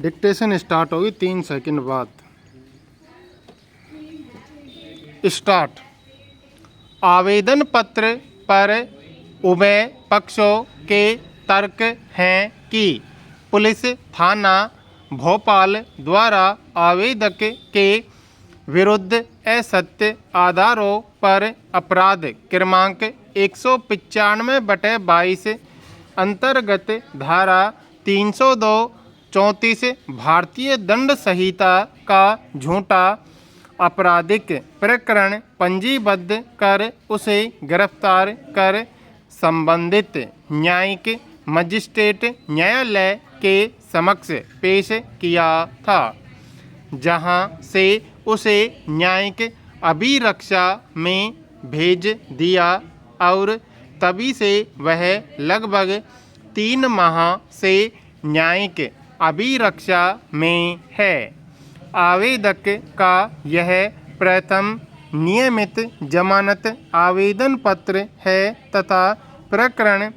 Dictation start होगी 3 second बाद। Start. आवेदन पत्र पर उभय पक्षों के तर्क हैं कि पुलिस थाना भोपाल द्वारा आवेदक के विरुद्ध असत्य आधारों पर अपराध क्रमांक 195/22 अंतर्गत धारा 302-34 भारतीय दंड संहिता का झूठा आपराधिक प्रकरण पंजीबद्ध कर उसे गिरफ्तार कर संबंधित न्यायिक मजिस्ट्रेट न्यायालय के समक्ष पेश किया था, जहां से उसे न्यायिक अभिरक्षा में भेज दिया और तभी से वह लगभग 3 माह से न्यायिक अभिरक्षा में है। आवेदक का यह प्रथम नियमित जमानत आवेदन पत्र है तथा प्रकरण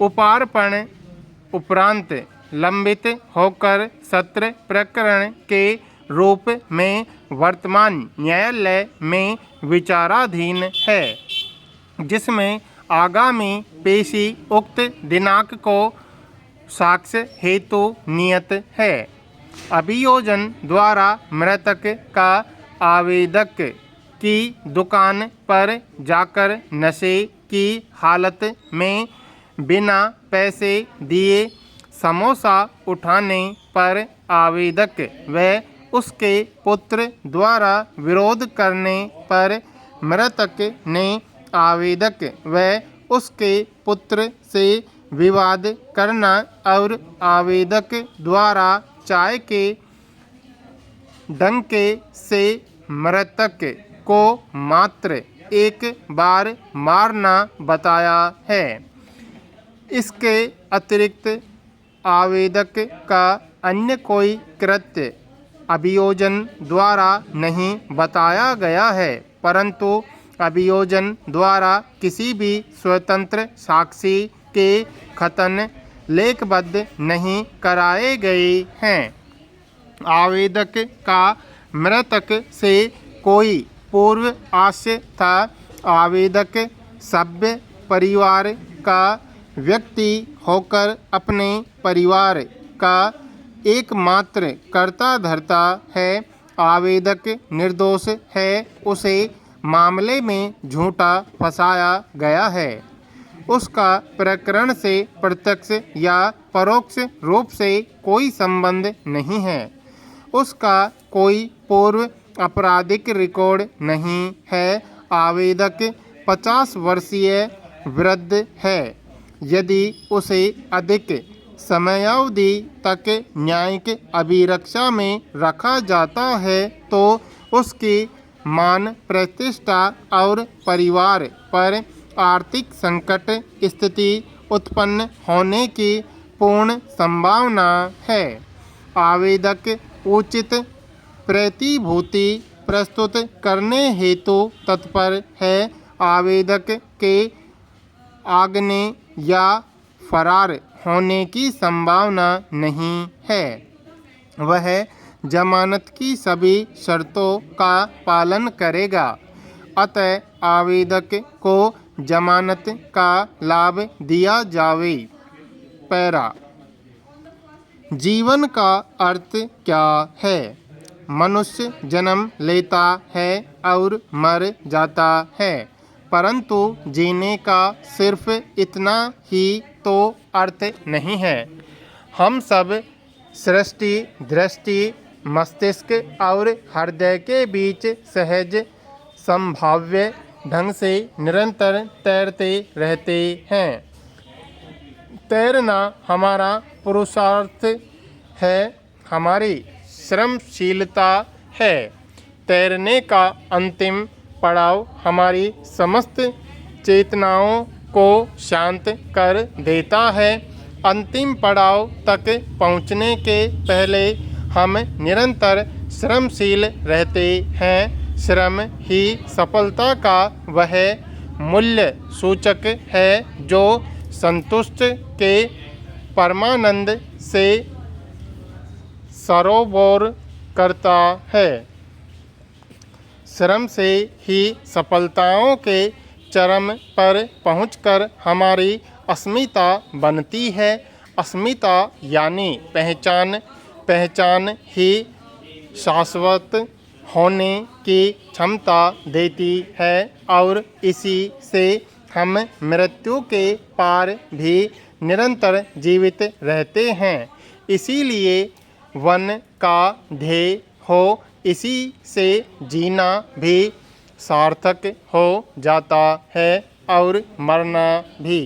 उपार्पण उपरांत लंबित होकर सत्र प्रकरण के रूप में वर्तमान न्यायालय में विचाराधीन है, जिसमें आगामी पेशी उक्त दिनांक को साक्ष्य हेतु नियत है। अभियोजन द्वारा मृतक का आवेदक की दुकान पर जाकर नशे की हालत में बिना पैसे दिए समोसा उठाने पर आवेदक व उसके पुत्र द्वारा विरोध करने पर मृतक ने आवेदक व उसके पुत्र से विवाद करना और आवेदक द्वारा चाय के डंके से मृतक को मात्र एक बार मारना बताया है। इसके अतिरिक्त आवेदक का अन्य कोई कृत्य अभियोजन द्वारा नहीं बताया गया है, परंतु अभियोजन द्वारा किसी भी स्वतंत्र साक्षी के कथन लेखबद्ध नहीं कराए गए हैं। आवेदक का मृतक से कोई पूर्व आशय था। आवेदक सभ्य परिवार का व्यक्ति होकर अपने परिवार का एकमात्र कर्ता धर्ता है। आवेदक निर्दोष है, उसे मामले में झूठा फंसाया गया है। उसका प्रकरण से प्रत्यक्ष या परोक्ष रूप से कोई संबंध नहीं है। उसका कोई पूर्व आपराधिक रिकॉर्ड नहीं है। आवेदक 50 वर्षीय वृद्ध है। यदि उसे अधिक समयावधि तक न्यायिक अभिरक्षा में रखा जाता है तो उसकी मान प्रतिष्ठा और परिवार पर आर्थिक संकट स्थिति उत्पन्न होने की पूर्ण संभावना है। आवेदक उचित प्रतिभूति प्रस्तुत करने हेतु तत्पर है। आवेदक के आगने या फरार होने की संभावना नहीं है। वह जमानत की सभी शर्तों का पालन करेगा। अतः आवेदक को जमानत का लाभ दिया जावे। पैरा। जीवन का अर्थ क्या है? मनुष्य जन्म लेता है और मर जाता है, परंतु जीने का सिर्फ इतना ही तो अर्थ नहीं है। हम सब सृष्टि, दृष्टि, मस्तिष्क और हृदय के बीच सहज संभाव्य ढंग से निरंतर तैरते रहते हैं। तैरना हमारा पुरुषार्थ है, हमारी श्रमशीलता है। तैरने का अंतिम पड़ाव हमारी समस्त चेतनाओं को शांत कर देता है। अंतिम पड़ाव तक पहुँचने के पहले हम निरंतर श्रमशील रहते हैं। श्रम ही सफलता का वह मूल्य सूचक है जो संतुष्ट के परमानंद से सरोबोर करता है। श्रम से ही सफलताओं के चरम पर पहुंचकर हमारी अस्मिता बनती है। अस्मिता यानी पहचान। पहचान ही शाश्वत होने की क्षमता देती है और इसी से हम मृत्यु के पार भी निरंतर जीवित रहते हैं। इसीलिए वन का ध्येय हो, इसी से जीना भी सार्थक हो जाता है और मरना भी।